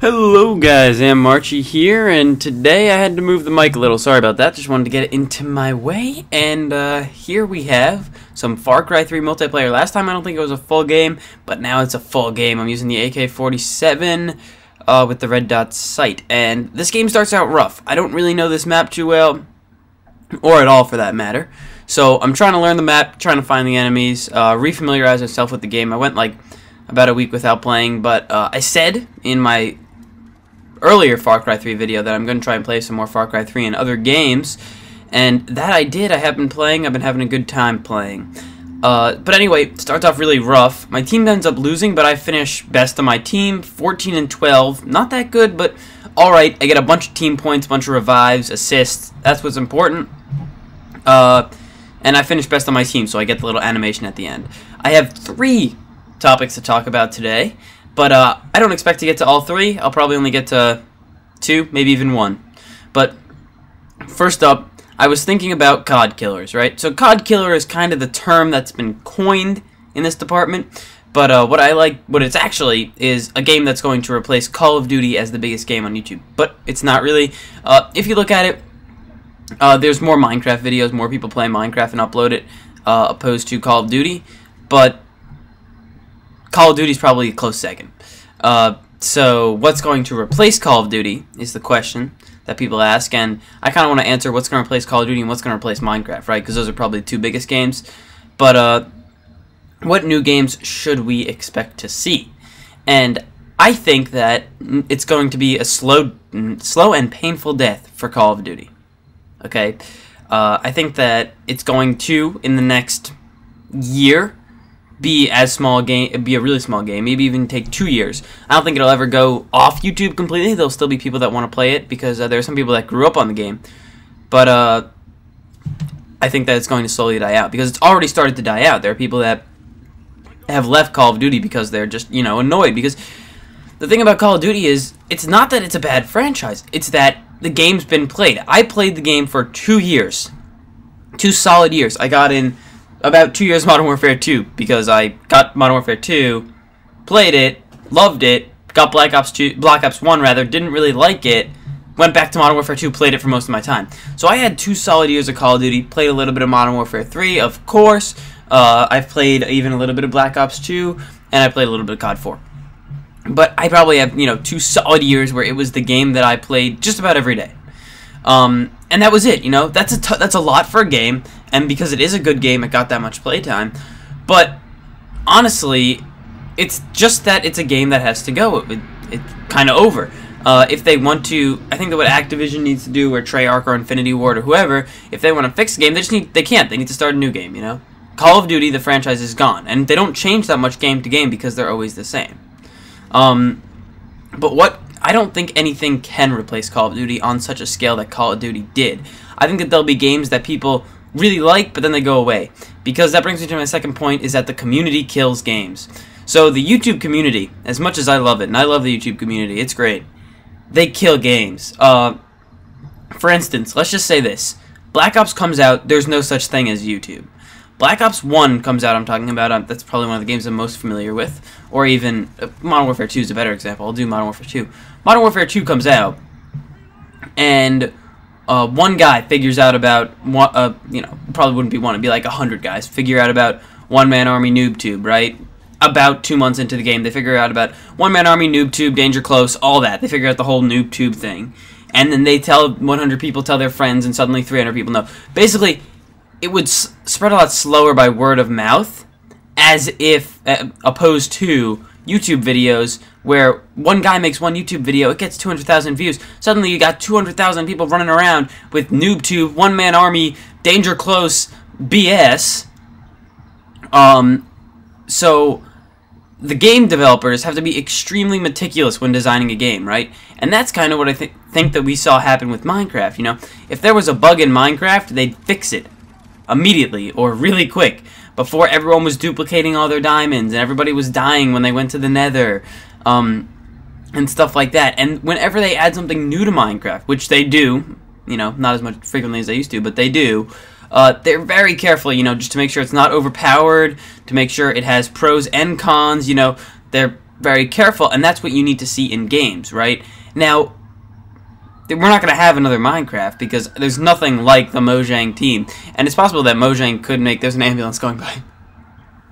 Hello guys, Anmarchi here, and today I had to move the mic a little. Sorry about that, just wanted to get it into my way. And here we have some Far Cry 3 multiplayer. Last time I don't think it was a full game, but now it's a full game. I'm using the AK-47 with the red dot sight. And this game starts out rough. I don't really know this map too well, or at all for that matter. So I'm trying to learn the map, trying to find the enemies, refamiliarize myself with the game. I went like about a week without playing, but I said in my earlier Far Cry 3 video that I'm going to try and play some more Far Cry 3 and other games, and that I did. I have been playing. I've been having a good time playing. But anyway, it starts off really rough. My team ends up losing, but I finish best of my team, 14 and 12. Not that good, but alright. I get a bunch of team points, a bunch of revives, assists. That's what's important. And I finish best on my team, so I get the little animation at the end. I have 3 topics to talk about today, but I don't expect to get to all 3. I'll probably only get to 2, maybe even 1. But first up, I was thinking about COD killers, right? So COD killer is kind of the term that's been coined in this department, but what it's actually is a game that's going to replace Call of Duty as the biggest game on YouTube. But it's not really. If you look at it, there's more Minecraft videos, more people play Minecraft and upload it, opposed to Call of Duty, but Call of Duty is probably a close second. So what's going to replace Call of Duty is the question that people ask, and I kind of want to answer what's going to replace Call of Duty and what's going to replace Minecraft, right? Because those are probably the 2 biggest games. But what new games should we expect to see? And I think that it's going to be a slow and painful death for Call of Duty. Okay, I think that it's going to, in the next year, be a really small game, maybe even take 2 years. I don't think it'll ever go off YouTube completely. There'll still be people that want to play it because there are some people that grew up on the game. But I think that it's going to slowly die out because it's already started to die out. There are people that have left Call of Duty because they're just, annoyed. Because the thing about Call of Duty is, it's not that it's a bad franchise. It's that the game's been played. I played the game for 2 years. 2 solid years. I got in about 2 years Modern Warfare 2 because I got Modern Warfare 2, played it, loved it, got Black Ops 1 rather, didn't really like it, went back to Modern Warfare 2, played it for most of my time. So I had 2 solid years of Call of Duty, played a little bit of Modern Warfare 3, of course. I've played even a little bit of Black Ops 2, and I played a little bit of COD 4. But I probably have, 2 solid years where it was the game that I played just about every day. And that was it, that's a lot for a game, and because it is a good game, it got that much playtime. But honestly, it's just that it's a game that has to go. It's kind of over. If they want to, I think that what Activision needs to do, or Treyarch or Infinity Ward or whoever, if they want to fix the game, they can't. They need to start a new game, Call of Duty, the franchise is gone, and they don't change that much game to game because they're always the same. But I don't think anything can replace Call of Duty on such a scale that Call of Duty did. I think that there'll be games that people really like, but then they go away. Because that brings me to my second point, is that the community kills games. So the YouTube community, as much as I love it, and I love the YouTube community, it's great, they kill games. For instance, let's just say this. Black Ops comes out, there's no such thing as YouTube. Black Ops 1 comes out, I'm talking about, that's probably one of the games I'm most familiar with. Or even, Modern Warfare 2 is a better example. I'll do Modern Warfare 2. Modern Warfare 2 comes out, and one guy figures out about, probably wouldn't be one, it'd be like 100 guys, figure out about one-man army noob tube, right? About 2 months into the game, they figure out about one-man army noob tube, danger close, all that. They figure out the whole noob tube thing. And then they tell 100 people, tell their friends, and suddenly 300 people know. Basically, it would spread a lot slower by word of mouth, as if, opposed to YouTube videos, where one guy makes one YouTube video, it gets 200,000 views. Suddenly you got 200,000 people running around with NoobTube, one-man army, danger close, BS. So the game developers have to be extremely meticulous when designing a game, right? And that's kind of what I think that we saw happen with Minecraft, If there was a bug in Minecraft, they'd fix it immediately or really quick before everyone was duplicating all their diamonds and everybody was dying when they went to the nether, and stuff like that. And whenever they add something new to Minecraft, which they do, not as much frequently as they used to, but they do, they're very careful, just to make sure it's not overpowered, to make sure it has pros and cons, they're very careful, and that's what you need to see in games, right? Now, we're not going to have another Minecraft because there's nothing like the Mojang team, and it's possible that Mojang could make, there's an ambulance going by,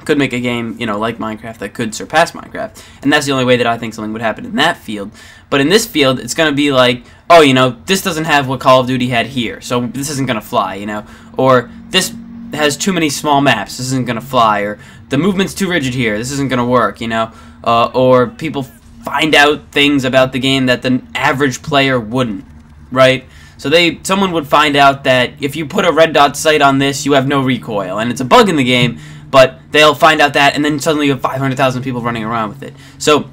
could make a game, you know, like Minecraft that could surpass Minecraft, and that's the only way that I think something would happen in that field. But in this field, it's going to be like, oh, you know, this doesn't have what Call of Duty had here, so this isn't going to fly, you know, or this has too many small maps, this isn't going to fly, or the movement's too rigid here, this isn't going to work, you know, or people find out things about the game that the average player wouldn't, right? So someone would find out that if you put a red dot sight on this, you have no recoil, and it's a bug in the game, but they'll find out that, and then suddenly you have 500,000 people running around with it. So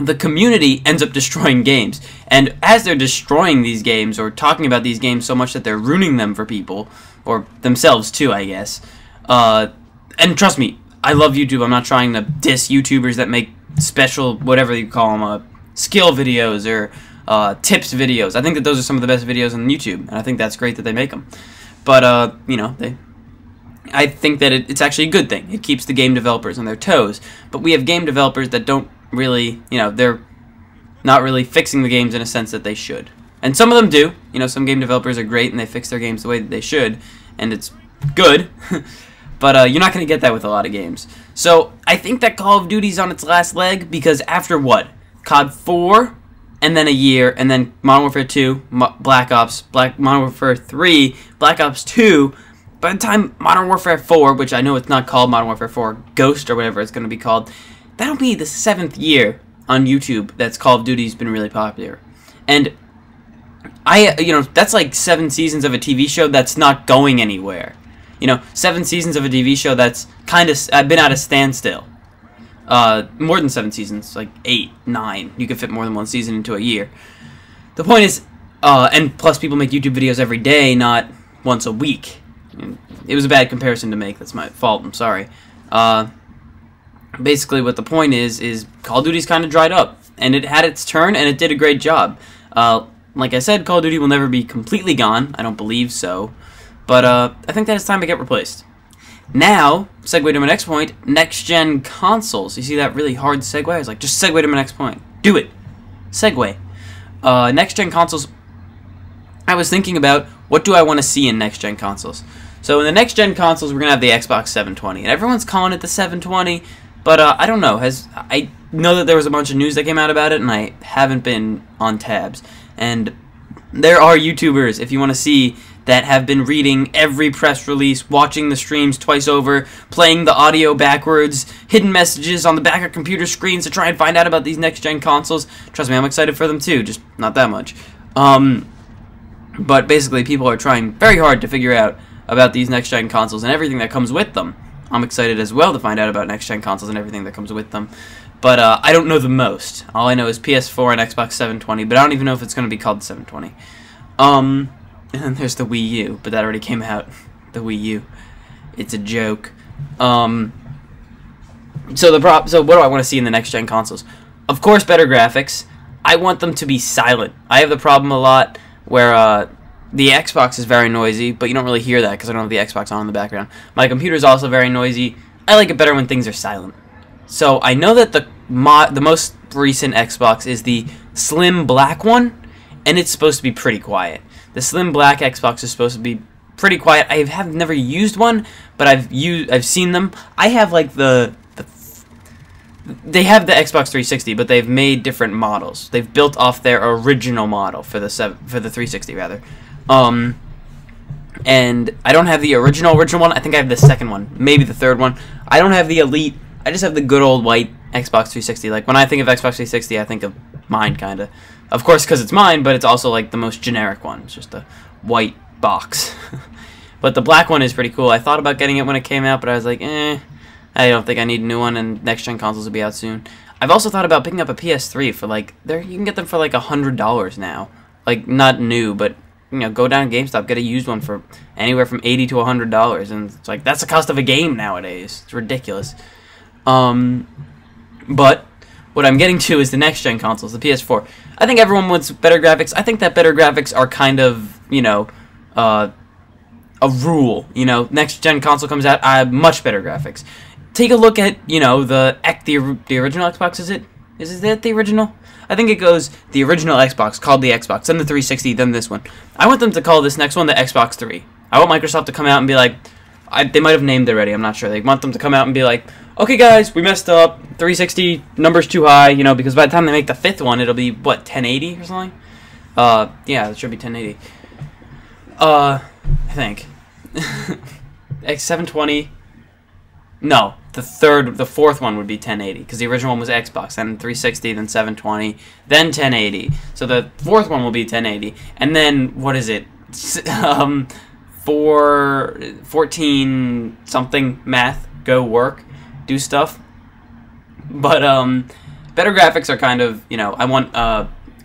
the community ends up destroying games, and as they're destroying these games, or talking about these games so much that they're ruining them for people, or themselves too, I guess, and trust me, I love YouTube. I'm not trying to diss YouTubers that make special, whatever you call them, skill videos or tips videos. I think that those are some of the best videos on YouTube, and I think that's great that they make them. But, you know, I think that it's actually a good thing. It keeps the game developers on their toes. But we have game developers that don't really, you know, they're not really fixing the games in a sense that they should. And some of them do. You know, some game developers are great and they fix their games the way that they should, and it's good. But you're not going to get that with a lot of games. So I think that Call of Duty's on its last leg because after what? COD 4, and then a year, and then Modern Warfare 2, Black Ops, Modern Warfare 3, Black Ops 2. By the time Modern Warfare 4, which I know it's not called Modern Warfare 4, Ghost or whatever it's going to be called, that'll be the 7th year on YouTube that's Call of Duty's been really popular. And you know, that's like 7 seasons of a TV show that's not going anywhere. You know, 7 seasons of a TV show that's kind of been at a standstill. More than 7 seasons, like 8, 9. You could fit more than one season into a year. The point is, and plus people make YouTube videos every day, not once a week. It was a bad comparison to make. That's my fault. I'm sorry. Basically, what the point is Call of Duty's kind of dried up, and it had its turn, and it did a great job. Like I said, Call of Duty will never be completely gone. I don't believe so. But I think that it's time to get replaced. Now, segue to my next point, next-gen consoles. You see that really hard segue? I was like, just segue to my next point. Do it. Segue. Next-gen consoles, I was thinking about, what do I want to see in next-gen consoles? So in the next-gen consoles, we're going to have the Xbox 720. And everyone's calling it the 720, but I don't know. I know that there was a bunch of news that came out about it, and I haven't been on tabs. And there are YouTubers, if you want to see, that have been reading every press release, watching the streams twice over, playing the audio backwards, hidden messages on the back of computer screens to try and find out about these next-gen consoles. Trust me, I'm excited for them too, just not that much. But basically, people are trying very hard to figure out about these next-gen consoles and everything that comes with them. I'm excited as well to find out about next-gen consoles and everything that comes with them. But I don't know the most. All I know is PS4 and Xbox 720, but I don't even know if it's going to be called the 720. And then there's the Wii U, but that already came out. The Wii U. It's a joke. So what do I want to see in the next-gen consoles? Of course, better graphics. I want them to be silent. I have the problem a lot where the Xbox is very noisy, but you don't really hear that because I don't have the Xbox on in the background. My computer is also very noisy. I like it better when things are silent. So I know that the most recent Xbox is the slim black one, and it's supposed to be pretty quiet. The slim black Xbox is supposed to be pretty quiet. I have never used one, but I've seen them. I have like they have the Xbox 360, but they've made different models. They've built off their original model for the 360 rather. And I don't have the original one. I think I have the second one, maybe the third one. I don't have the Elite. I just have the good old white Xbox 360. Like when I think of Xbox 360, I think of mine kind of. Of course, because it's mine, but it's also like the most generic one. It's just a white box. But the black one is pretty cool. I thought about getting it when it came out, but I was like, I don't think I need a new one, and next-gen consoles will be out soon. I've also thought about picking up a PS3 for like, you can get them for like $100 now. Like, not new, but, you know, go down to GameStop, get a used one for anywhere from $80 to $100, and it's like, that's the cost of a game nowadays. It's ridiculous. But what I'm getting to is the next-gen consoles, the PS4. I think everyone wants better graphics. I think that better graphics are kind of, you know, a rule. You know, next-gen console comes out, I have much better graphics. take a look at, you know, the original Xbox. Is that the original? I think it goes the original Xbox, called the Xbox, then the 360, then this one. I want them to call this next one the Xbox 3. I want Microsoft to come out and be like, they might have named it already, I'm not sure. They want them to come out and be like, okay guys, we messed up, 360, number's too high, you know, because by the time they make the 5th one, it'll be, what, 1080 or something? Yeah, it should be 1080. I think. X720, no, the 4th one would be 1080, because the original one was Xbox, then 360, then 720, then 1080. So the 4th one will be 1080, and then, what is it, 14 something math, go work, do stuff. But, better graphics are kind of, you know, I want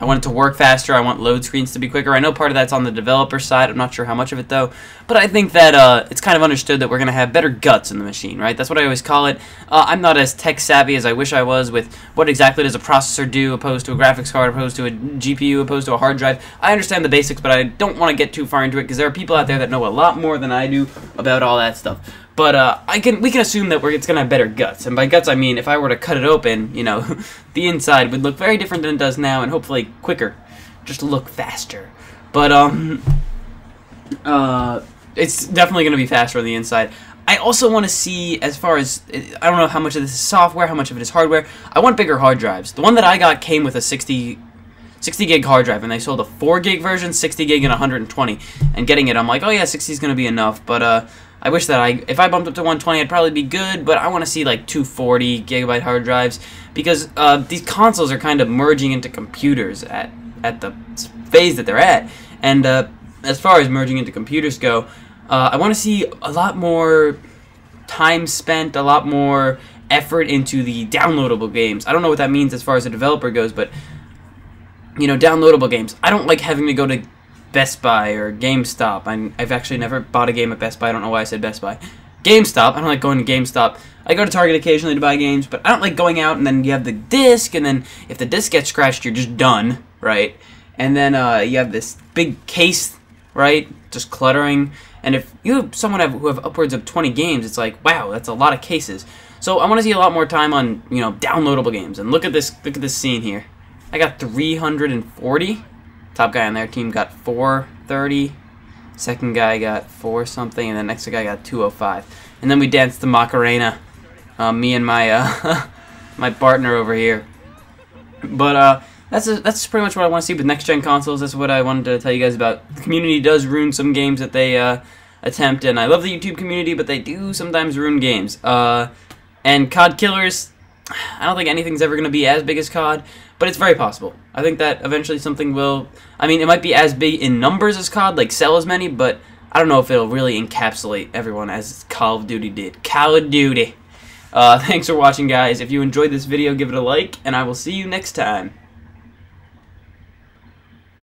it to work faster, I want load screens to be quicker. I know part of that's on the developer side, I'm not sure how much of it though, but I think that it's kind of understood that we're going to have better guts in the machine, right? That's what I always call it. I'm not as tech savvy as I wish I was with what exactly does a processor do opposed to a graphics card, opposed to a GPU, opposed to a hard drive. I understand the basics, but I don't want to get too far into it because there are people out there that know a lot more than I do about all that stuff. But we can assume that it's going to have better guts. And by guts, I mean if I were to cut it open, you know, the inside would look very different than it does now, and hopefully quicker, just look faster. But it's definitely going to be faster on the inside. I also want to see, as far as, I don't know how much of this is software, how much of it is hardware. I want bigger hard drives. The one that I got came with a 60 gig hard drive, and they sold a 4 gig version, 60 gig, and 120. And getting it, I'm like, oh yeah, 60 is going to be enough, but I wish that if I bumped up to 120, I'd probably be good, but I want to see like 240 gigabyte hard drives, because these consoles are kind of merging into computers at the phase that they're at. And as far as merging into computers go, I want to see a lot more time spent, a lot more effort into the downloadable games. I don't know what that means as far as a developer goes, but, you know, downloadable games. I don't like having to go to Best Buy or GameStop. I've actually never bought a game at Best Buy. I don't know why I said Best Buy. GameStop. I don't like going to GameStop. I go to Target occasionally to buy games, but I don't like going out and then you have the disc, and then if the disc gets scratched, you're just done, right? And then you have this big case, right, just cluttering. And if you have someone who have upwards of 20 games, it's like, wow, that's a lot of cases. So I want to see a lot more time on, you know, downloadable games. And look at this scene here. I got 340. Top guy on their team got 430. Second guy got 4 something, and the next guy got 205. And then we danced the Macarena, me and my my partner over here. But that's pretty much what I want to see with next gen consoles. That's what I wanted to tell you guys about. The community does ruin some games that they attempt, and I love the YouTube community, but they do sometimes ruin games. And COD killers, I don't think anything's ever going to be as big as COD, but it's very possible. I think that eventually something will... I mean, it might be as big in numbers as COD, like sell as many, but I don't know if it'll really encapsulate everyone as Call of Duty did. Call of Duty. Thanks for watching, guys. If you enjoyed this video, give it a like, and I will see you next time.